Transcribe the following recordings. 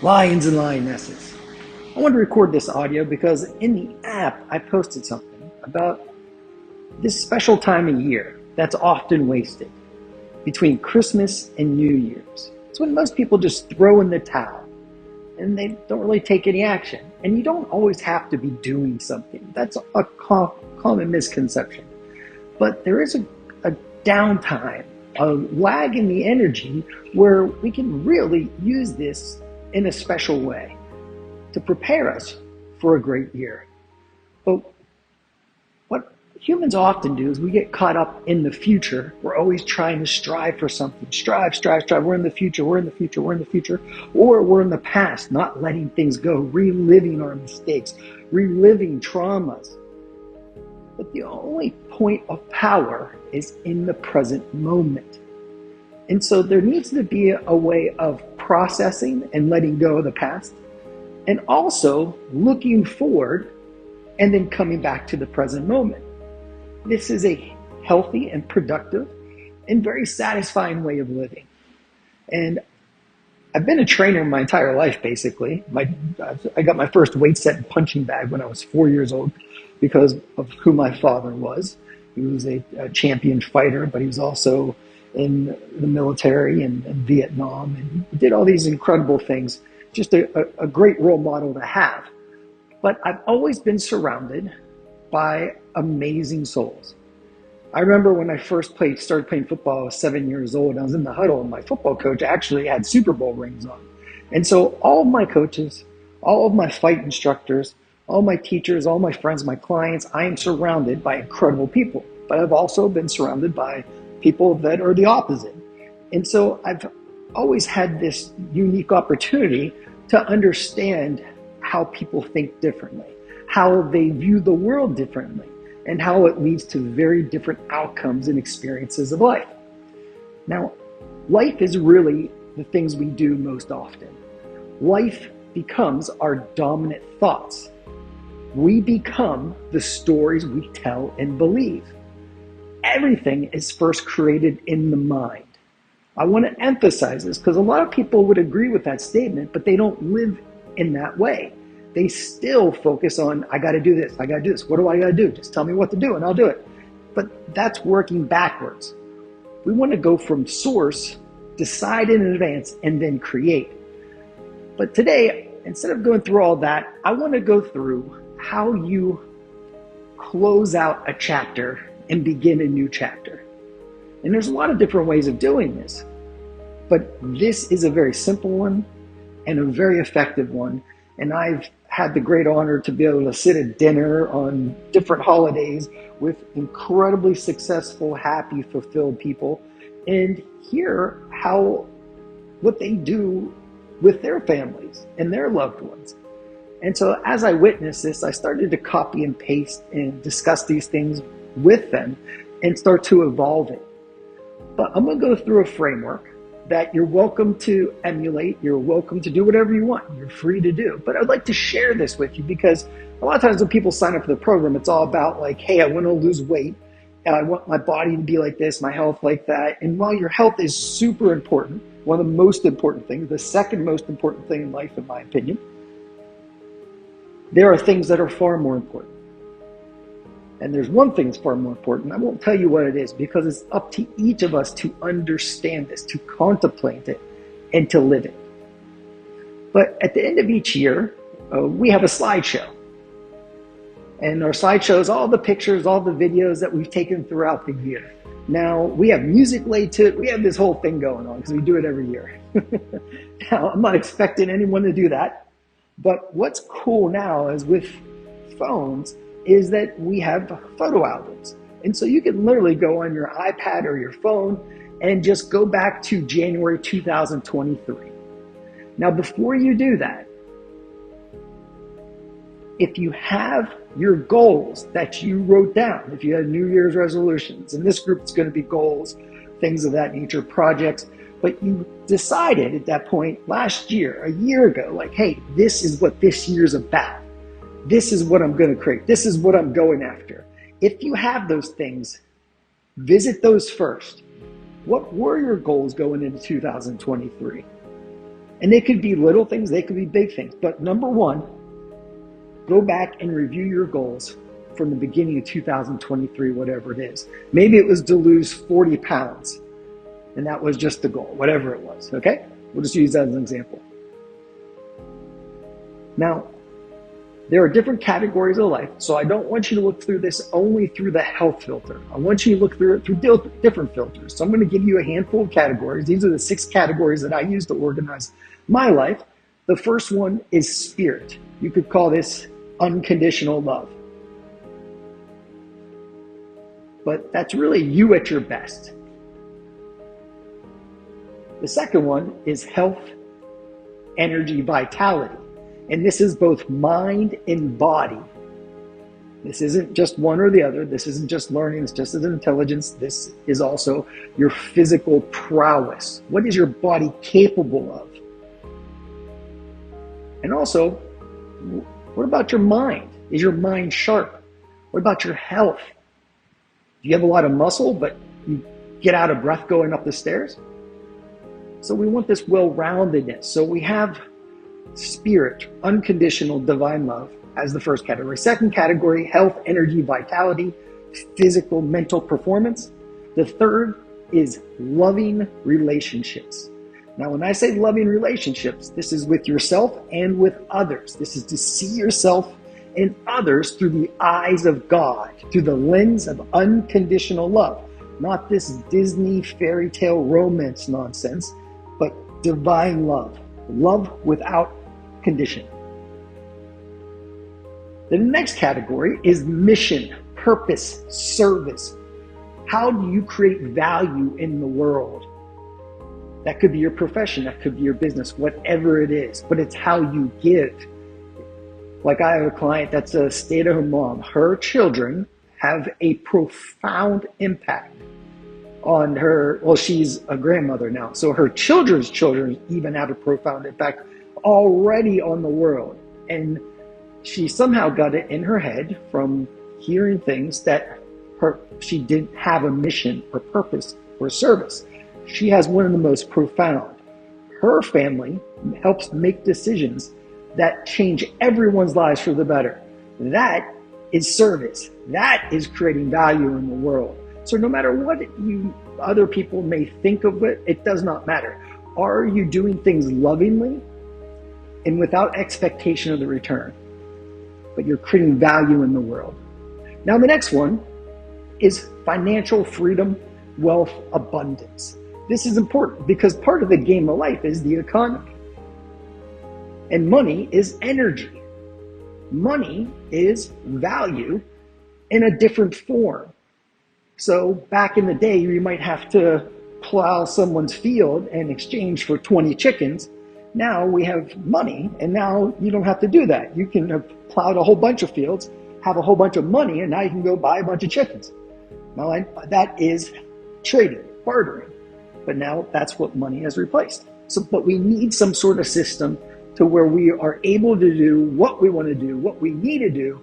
Lions and lionesses. I want to record this audio because in the app I posted something about this special time of year that's often wasted between Christmas and New Year's. It's when most people just throw in the towel and they don't really take any action. And you don't always have to be doing something. That's a common misconception. But there is a downtime, a lag in the energy where we can really use this in a special way to prepare us for a great year. But what humans often do is we get caught up in the future. We're always trying to strive for something. Strive. We're in the future, we're in the future, we're in the future. Or we're in the past, not letting things go, reliving our mistakes, reliving traumas. But the only point of power is in the present moment. And so there needs to be a way of processing and letting go of the past, and also looking forward and then coming back to the present moment. This is a healthy and productive and very satisfying way of living. And I've been a trainer my entire life, basically. I got my first weight set and punching bag when I was 4 years old because of who my father was. He was a champion fighter, but he was also in the military and Vietnam, and did all these incredible things. Just a great role model to have. But I've always been surrounded by amazing souls. I remember when I first started playing football, I was 7 years old. I was in the huddle, and my football coach actually had Super Bowl rings on. And so all of my coaches, all of my fight instructors, all my teachers, all my friends, my clients, I am surrounded by incredible people. But I've also been surrounded by people that are the opposite. And so I've always had this unique opportunity to understand how people think differently, how they view the world differently, and how it leads to very different outcomes and experiences of life. Now, life is really the things we do most often. Life becomes our dominant thoughts. We become the stories we tell and believe. Everything is first created in the mind. I want to emphasize this because a lot of people would agree with that statement, but they don't live in that way. They still focus on, I got to do this, I got to do this. What do I got to do? Just tell me what to do and I'll do it. But that's working backwards. We want to go from source, decide in advance, and then create. But today, instead of going through all that, I want to go through how you close out a chapter and begin a new chapter. And there's a lot of different ways of doing this, but this is a very simple one and a very effective one. And I've had the great honor to be able to sit at dinner on different holidays with incredibly successful, happy, fulfilled people and hear what they do with their families and their loved ones. And so as I witnessed this, I started to copy and paste and discuss these things with them and start to evolve it. But I'm going to go through a framework that you're welcome to emulate. You're welcome to do whatever you want. You're free to do. But I'd like to share this with you because a lot of times when people sign up for the program, it's all about like, hey, I want to lose weight. And I want my body to be like this, my health like that. And while your health is super important, one of the most important things, the second most important thing in life, in my opinion, there are things that are far more important. And there's one thing that's far more important. I won't tell you what it is because it's up to each of us to understand this, to contemplate it, and to live it. But at the end of each year, we have a slideshow. And our slideshow is all the pictures, all the videos that we've taken throughout the year. Now, we have music laid to it. We have this whole thing going on because we do it every year. Now, I'm not expecting anyone to do that. But what's cool now is with phones, is that we have photo albums. And so you can literally go on your iPad or your phone and just go back to January 2023. Now, before you do that, if you have your goals that you wrote down, if you had New Year's resolutions, in this group it's going to be goals, things of that nature, projects, but you decided at that point last year, a year ago, like, hey, this is what this year's about. This is what I'm going to create. This is what I'm going after. If you have those things, visit those first. What were your goals going into 2023? And they could be little things, they could be big things. But number one, go back and review your goals from the beginning of 2023, whatever it is. Maybe it was to lose 40 pounds, and that was just the goal, whatever it was, okay? We'll just use that as an example. Now, there are different categories of life, so I don't want you to look through this only through the health filter. I want you to look through it through different filters. So I'm going to give you a handful of categories. These are the 6 categories that I use to organize my life. The first one is spirit. You could call this unconditional love. But that's really you at your best. The second one is health, energy, vitality. And this is both mind and body. This isn't just one or the other. This isn't just learning. It's just as intelligence. This is also your physical prowess. What is your body capable of? And also, what about your mind? Is your mind sharp? What about your health? Do you have a lot of muscle, but you get out of breath going up the stairs? So we want this well-roundedness. So we have spirit, unconditional divine love as the first category. Second category, health, energy, vitality, physical, mental performance. The third is loving relationships. Now, when I say loving relationships, this is with yourself and with others. This is to see yourself and others through the eyes of God, through the lens of unconditional love. Not this Disney fairy tale romance nonsense, but divine love. Love without condition. The next category is mission, purpose, service. How do you create value in the world? That could be your profession, that could be your business, whatever it is, but it's how you give. Like I have a client that's a stay-at-home mom. Her children have a profound impact on her. Well, she's a grandmother now, so her children's children even have a profound impact already on the world. And she somehow got it in her head from hearing things that she didn't have a mission or purpose or service. She has one of the most profound. Her family helps make decisions that change everyone's lives for the better. That is service. That is creating value in the world. So no matter what other people may think of it, it does not matter. Are you doing things lovingly and without expectation of the return? But you're creating value in the world. Now the next one is financial freedom, wealth, abundance. This is important because part of the game of life is the economy. And money is energy. Money is value in a different form. So back in the day, you might have to plow someone's field in exchange for 20 chickens. Now we have money, and now you don't have to do that. You can have plowed a whole bunch of fields, have a whole bunch of money, and now you can go buy a bunch of chickens. Now that is trading, bartering. But now that's what money has replaced. But we need some sort of system to where we are able to do what we want to do, what we need to do,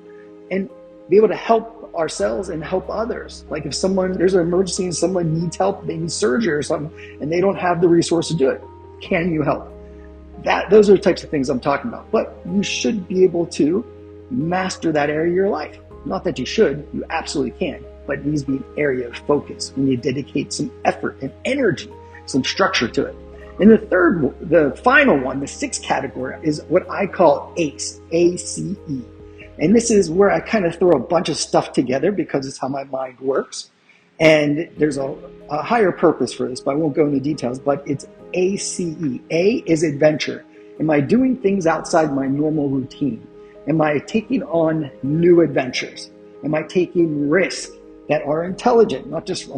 and be able to help ourselves and help others. Like if there's an emergency and someone needs help, they need surgery or something, and they don't have the resource to do it, can you help? Those are the types of things I'm talking about. But you should be able to master that area of your life. Not that you should, you absolutely can, but it needs to be an area of focus. We need to dedicate some effort and energy, some structure to it. And the final one, the sixth category, is what I call ACE, A-C-E. And this is where I kind of throw a bunch of stuff together because it's how my mind works. And there's a higher purpose for this, but I won't go into details, but it's A-C-E. A is adventure. Am I doing things outside my normal routine? Am I taking on new adventures? Am I taking risks that are intelligent? I'm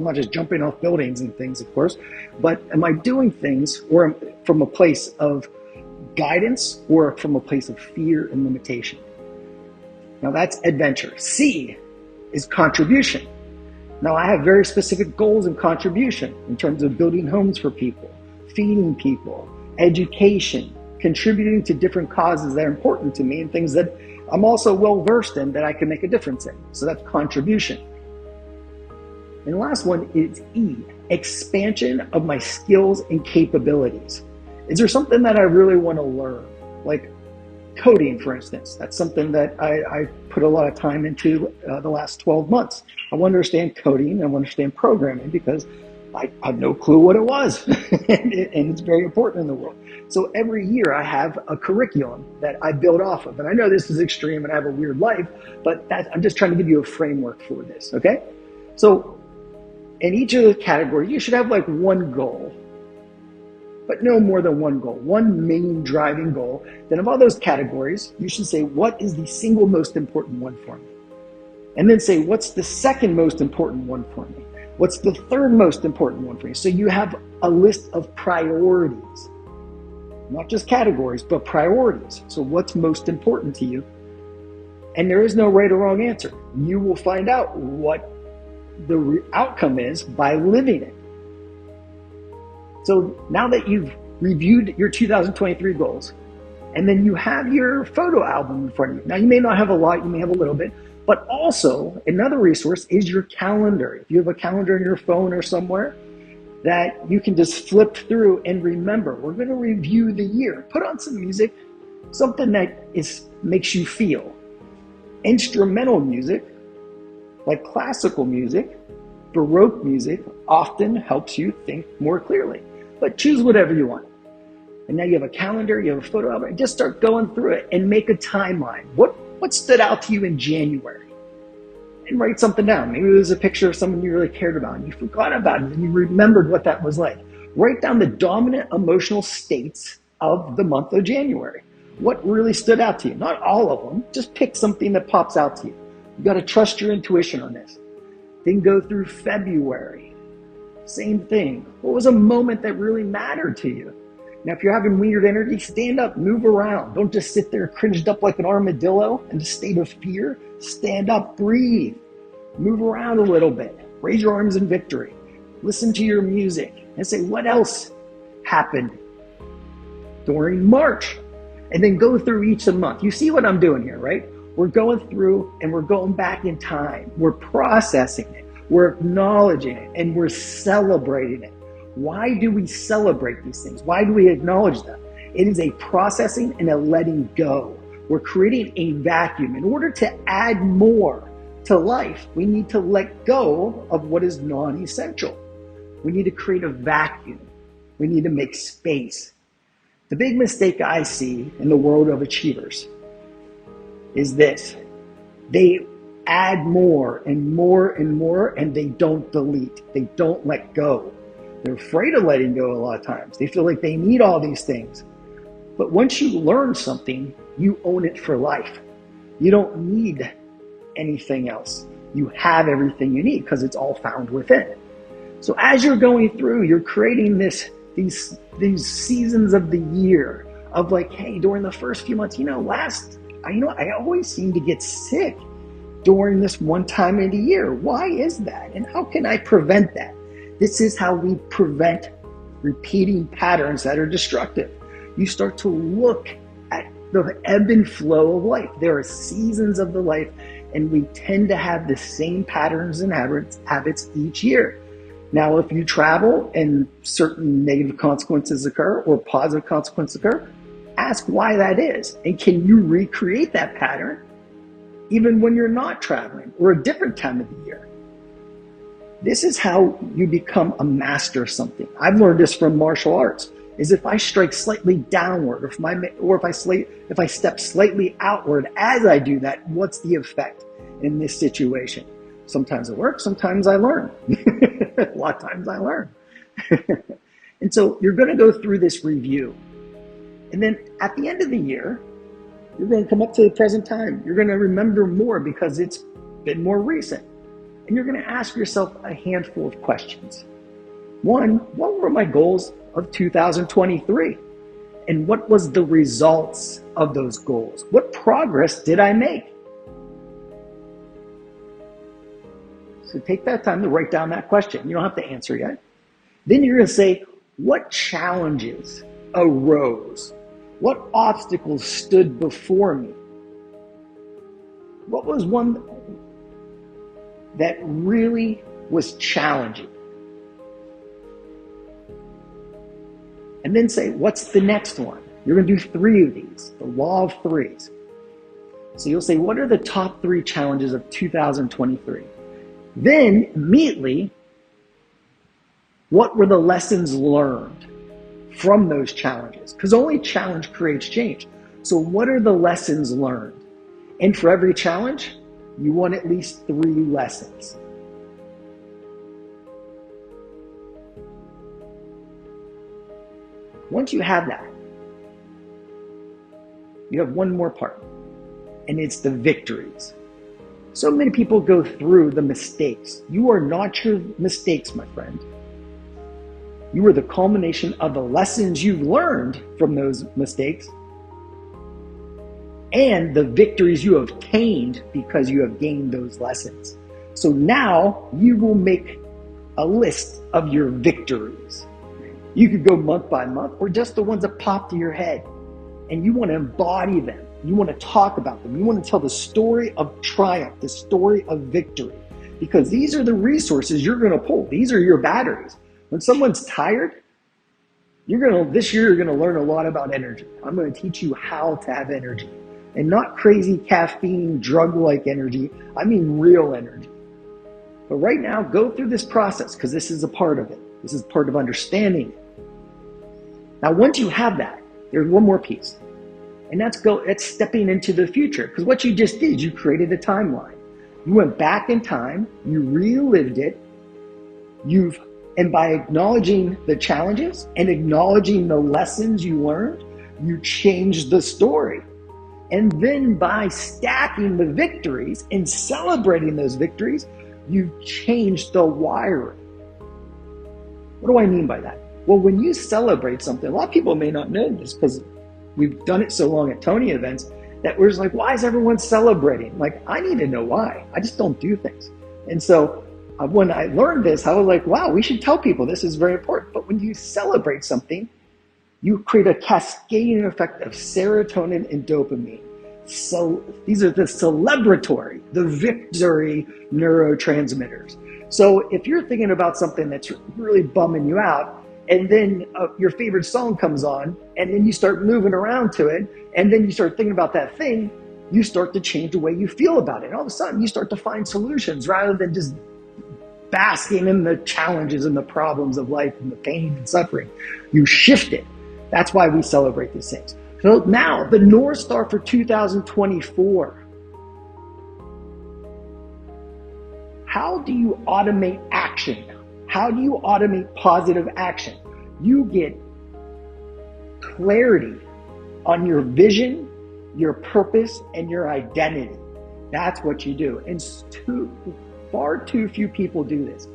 not just jumping off buildings and things, of course, but am I doing things from a place of guidance or from a place of fear and limitation? Now that's adventure. C is contribution. Now I have very specific goals in contribution in terms of building homes for people, feeding people, education, contributing to different causes that are important to me and things that I'm also well versed in that I can make a difference in. So that's contribution. And the last one is E, expansion of my skills and capabilities. Is there something that I really want to learn? Like coding, for instance. That's something that I put a lot of time into the last 12 months. I want to understand coding. I want to understand programming because I had no clue what it was. And it's very important in the world. So every year I have a curriculum that I build off of. And I know this is extreme and I have a weird life, but I'm just trying to give you a framework for this, okay? So in each of the categories, you should have like one goal, but no more than one goal, one main driving goal. Then of all those categories, you should say, what is the single most important one for me? And then say, what's the second most important one for me? What's the third most important one for you? So you have a list of priorities, not just categories, but priorities. So what's most important to you? And there is no right or wrong answer. You will find out what the outcome is by living it. So now that you've reviewed your 2023 goals, and then you have your photo album in front of you. Now you may not have a lot, you may have a little bit, but also another resource is your calendar. If you have a calendar in your phone or somewhere that you can just flip through and remember, we're going to review the year. Put on some music, something that makes you feel. Instrumental music, like classical music, Baroque music, often helps you think more clearly. But choose whatever you want. And now you have a calendar, you have a photo album, and just start going through it and make a timeline. What stood out to you in January? And write something down. Maybe it was a picture of someone you really cared about and you forgot about it and you remembered what that was like. Write down the dominant emotional states of the month of January. What really stood out to you? Not all of them. Just pick something that pops out to you. You got to trust your intuition on this. Then go through February. Same thing. What was a moment that really mattered to you? Now, if you're having weird energy, stand up, move around. Don't just sit there cringed up like an armadillo in a state of fear. Stand up, breathe, move around a little bit. Raise your arms in victory. Listen to your music and say, what else happened during March? And then go through each of the month. You see what I'm doing here, right? We're going through and we're going back in time. We're processing it. We're acknowledging it and we're celebrating it. Why do we celebrate these things? Why do we acknowledge them? It is a processing and a letting go. We're creating a vacuum. In order to add more to life, we need to let go of what is non-essential. We need to create a vacuum. We need to make space. The big mistake I see in the world of achievers is this. They add more and more and more, and they don't delete. They don't let go. They're afraid of letting go a lot of times. They feel like they need all these things. But once you learn something, you own it for life. You don't need anything else. You have everything you need because it's all found within. So as you're going through, you're creating these seasons of the year of like, hey, during the first few months, I always seem to get sick during this one time of the year. Why is that? And how can I prevent that? This is how we prevent repeating patterns that are destructive. You start to look at the ebb and flow of life. There are seasons of the life, and we tend to have the same patterns and habits each year. Now, if you travel and certain negative consequences occur or positive consequences occur, ask why that is. And can you recreate that pattern even when you're not traveling or a different time of the year? This is how you become a master of something. I've learned this from martial arts, is if I strike slightly downward or if I step slightly outward as I do that, what's the effect in this situation? Sometimes it works, sometimes I learn. A lot of times I learn. And so you're going to go through this review. And then at the end of the year, you're going to come up to the present time. You're going to remember more because it's been more recent. And you're going to ask yourself a handful of questions. One, what were my goals of 2023? And what was the results of those goals? What progress did I make? So take that time to write down that question. You don't have to answer yet. Then you're going to say, what challenges arose? What obstacles stood before me? What was one that really was challenging? And then say, what's the next one? You're going to do 3 of these, the law of threes. So you'll say, what are the top 3 challenges of 2023? Then immediately, what were the lessons learned from those challenges? Because only challenge creates change. So what are the lessons learned? And for every challenge, you want at least 3 lessons. Once you have that, you have one more part, and it's the victories. So many people go through the mistakes. You are not your mistakes, my friend. You are the culmination of the lessons you've learned from those mistakes and the victories you have obtained because you have gained those lessons. So now you will make a list of your victories. You could go month by month or just the ones that pop to your head, and you want to embody them. You want to talk about them. You want to tell the story of triumph, the story of victory, because these are the resources you're going to pull. These are your batteries. When someone's tired, this year you're going to learn a lot about energy. I'm going to teach you how to have energy, and not crazy caffeine drug-like energy. I mean real energy. But right now, go through this process because this is a part of it. This is part of understanding it. Now, once you have that, there's one more piece, and that's stepping into the future. Because what you just did, you created a timeline. You went back in time, you relived it, and by acknowledging the challenges and acknowledging the lessons you learned, you changed the story. And then by stacking the victories and celebrating those victories, you've changed the wiring. What do I mean by that? Well, when you celebrate something, a lot of people may not know this because we've done it so long at Tony events that we're just like, why is everyone celebrating? Like, I need to know why. I just don't do things. And so when I learned this, I was like, wow, we should tell people this is very important. But when you celebrate something, you create a cascading effect of serotonin and dopamine. So these are the celebratory, the victory neurotransmitters. So if you're thinking about something that's really bumming you out, and then your favorite song comes on, and then you start moving around to it, and then you start thinking about that thing, you start to change the way you feel about it. And all of a sudden, you start to find solutions rather than just basking in the challenges and the problems of life and the pain and suffering. You shift it. That's why we celebrate these things. So now, the North Star for 2024. How do you automate action? How do you automate positive action? You get clarity on your vision, your purpose, and your identity. That's what you do. And far too few people do this.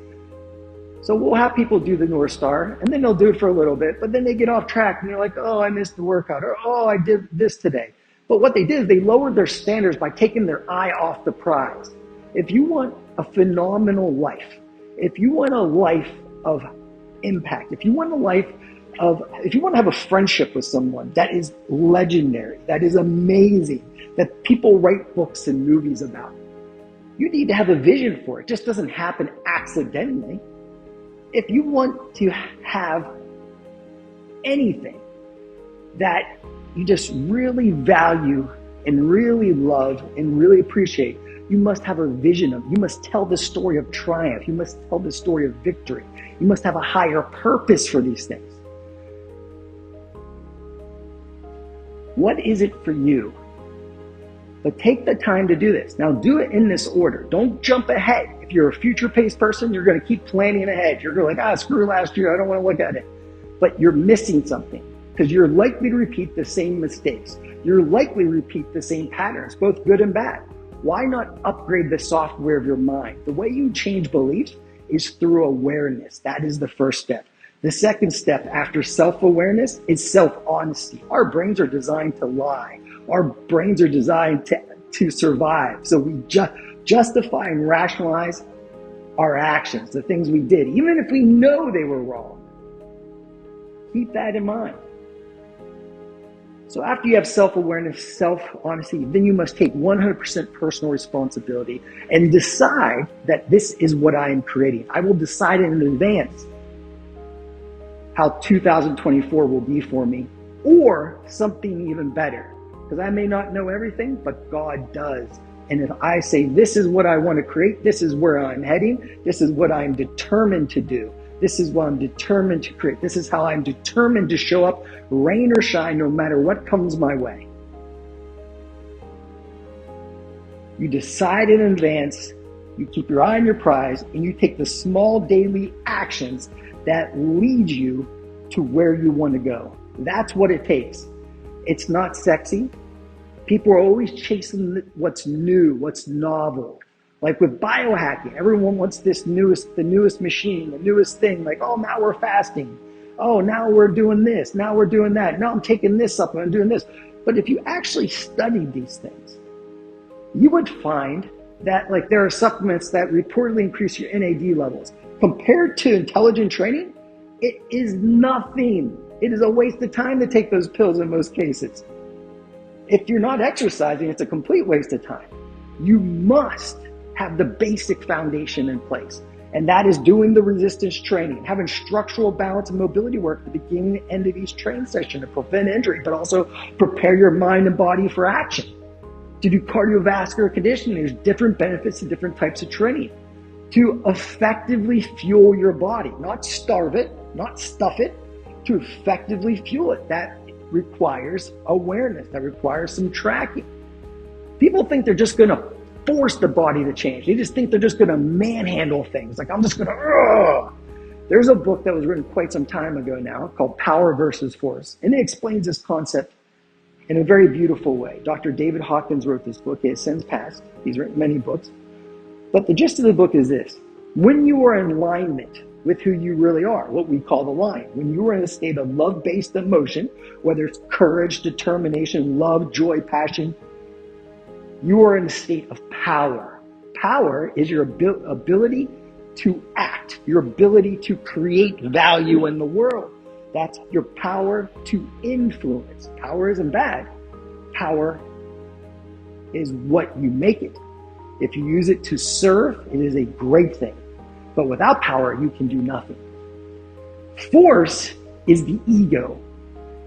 So we'll have people do the North Star, and then they'll do it for a little bit, but then they get off track, and they're like, oh, I missed the workout, or oh, I did this today. But what they did is they lowered their standards by taking their eye off the prize. If you want a phenomenal life, if you want a life of impact, if you want to have a friendship with someone that is legendary, that is amazing, that people write books and movies about, you need to have a vision for it. It just doesn't happen accidentally. If you want to have anything that you just really value and really love and really appreciate, you must have a vision of, you must tell the story of triumph. You must tell the story of victory. You must have a higher purpose for these things. What is it for you? But take the time to do this. Now do it in this order. Don't jump ahead. If you're a future-paced person, you're going to keep planning ahead. You're going to like, screw last year. I don't want to look at it. But you're missing something because you're likely to repeat the same mistakes. You're likely to repeat the same patterns, both good and bad. Why not upgrade the software of your mind? The way you change beliefs is through awareness. That is the first step. The second step after self-awareness is self-honesty. Our brains are designed to lie. Our brains are designed to survive. So we justify and rationalize our actions, the things we did, even if we know they were wrong. Keep that in mind. So after you have self-awareness, self-honesty, then you must take 100% personal responsibility and decide that this is what I am creating. I will decide in advance how 2024 will be for me, or something even better. Because I may not know everything, but God does. And if I say, this is what I want to create, this is where I'm heading, this is what I'm determined to do, this is what I'm determined to create, this is how I'm determined to show up, rain or shine, no matter what comes my way. You decide in advance, you keep your eye on your prize, and you take the small daily actions that lead you to where you want to go. That's what it takes. It's not sexy. People are always chasing what's new, what's novel. Like with biohacking, everyone wants the newest machine, the newest thing. Like, oh, now we're fasting. Oh, now we're doing this. Now we're doing that. Now I'm taking this supplement, I'm doing this. But if you actually studied these things, you would find that like there are supplements that reportedly increase your NAD levels. Compared to intelligent training, it is nothing. It is a waste of time to take those pills in most cases. If you're not exercising, it's a complete waste of time. You must have the basic foundation in place. And that is doing the resistance training, having structural balance and mobility work at the beginning and end of each training session to prevent injury, but also prepare your mind and body for action. To do cardiovascular conditioning, there's different benefits to different types of training. To effectively fuel your body, not starve it, not stuff it, to effectively fuel it. That requires awareness, that requires some tracking. People think they're just gonna force the body to change. They just think they're just gonna manhandle things. Like, I'm just gonna, ugh. There's a book that was written quite some time ago now called Power versus Force. And it explains this concept in a very beautiful way. Dr. David Hawkins wrote this book. He has since passed. He's written many books. But the gist of the book is this. When you are in alignment with who you really are, what we call the line, when you are in a state of love-based emotion, whether it's courage, determination, love, joy, passion, you are in a state of power. Power is your ability to act, your ability to create value in the world. That's your power to influence. Power isn't bad. Power is what you make it. If you use it to serve, it is a great thing. But without power, you can do nothing. Force is the ego.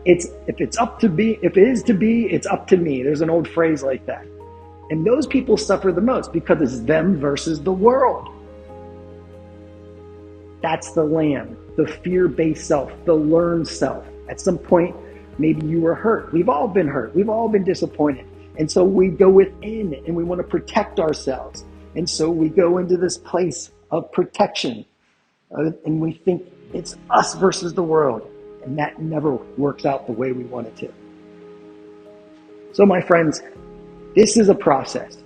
If it is to be, it's up to me. There's an old phrase like that. And those people suffer the most because it's them versus the world. That's the lamb, the fear-based self, the learned self. At some point, maybe you were hurt. We've all been hurt. We've all been disappointed. And so we go within and we want to protect ourselves. And so we go into this place of protection. And we think it's us versus the world. And that never works out the way we want it to. So my friends, this is a process.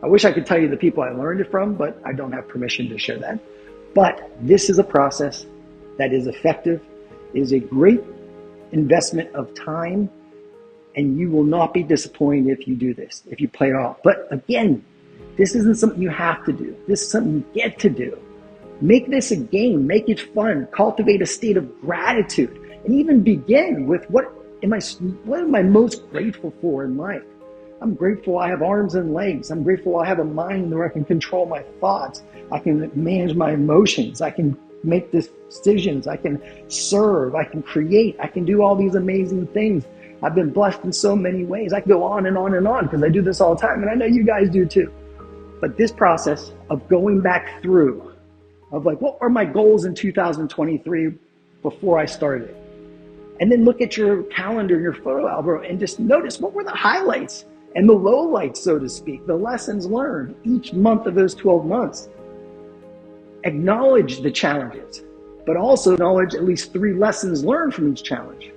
I wish I could tell you the people I learned it from, but I don't have permission to share that. But this is a process that is effective, is a great investment of time, and you will not be disappointed if you do this, if you play it off. But again, this isn't something you have to do. This is something you get to do. Make this a game, make it fun, cultivate a state of gratitude, and even begin with what am I most grateful for in life? I'm grateful I have arms and legs. I'm grateful I have a mind where I can control my thoughts. I can manage my emotions. I can make decisions. I can serve. I can create. I can do all these amazing things. I've been blessed in so many ways. I can go on and on and on because I do this all the time, and I know you guys do too. But this process of going back through, of like, what were my goals in 2023 before I started? And then look at your calendar, your photo album, and just notice what were the highlights and the lowlights, so to speak, the lessons learned each month of those 12 months. Acknowledge the challenges, but also acknowledge at least 3 lessons learned from each challenge.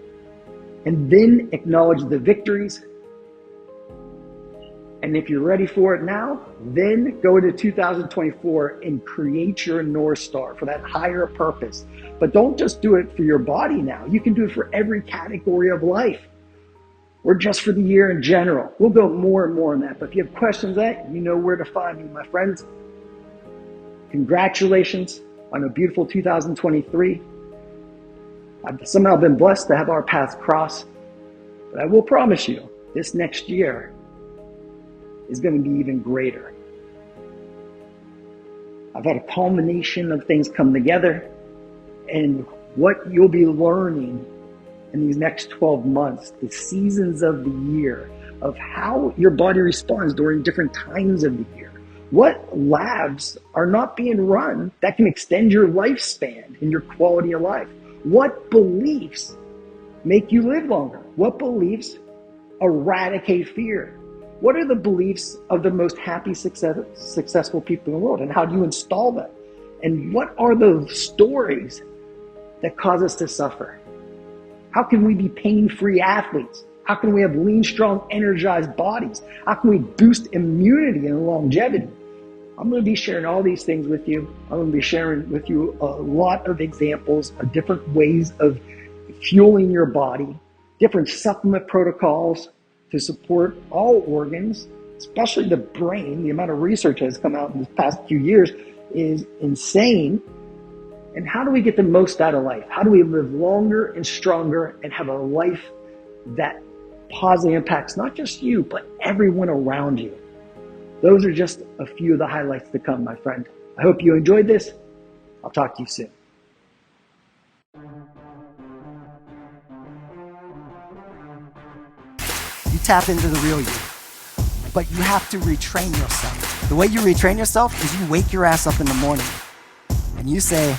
And then acknowledge the victories. And if you're ready for it now, then go into 2024 and create your North Star for that higher purpose. But don't just do it for your body now. You can do it for every category of life, or just for the year in general. We'll go more and more on that. But if you have questions on that, you know where to find me, my friends. Congratulations on a beautiful 2023. I've somehow been blessed to have our paths cross. But I will promise you, this next year is going to be even greater. I've had a culmination of things come together, and what you'll be learning in these next 12 months, the seasons of the year, of how your body responds during different times of the year. What labs are not being run that can extend your lifespan and your quality of life? What beliefs make you live longer? What beliefs eradicate fear? What are the beliefs of the most happy, successful people in the world, and how do you install them? And what are the stories that cause us to suffer? How can we be pain-free athletes? How can we have lean, strong, energized bodies? How can we boost immunity and longevity? I'm going to be sharing all these things with you. I'm going to be sharing with you a lot of examples of different ways of fueling your body, different supplement protocols to support all organs, especially the brain. The amount of research that has come out in the past few years is insane. And how do we get the most out of life? How do we live longer and stronger and have a life that positively impacts not just you, but everyone around you? Those are just a few of the highlights to come, my friend. I hope you enjoyed this. I'll talk to you soon. You tap into the real you, but you have to retrain yourself. The way you retrain yourself is you wake your ass up in the morning and you say,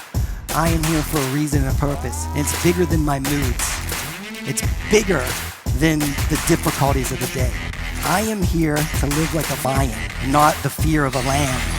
I am here for a reason and a purpose. And it's bigger than my moods. It's bigger than the difficulties of the day. I am here to live like a lion, not the fear of a lamb.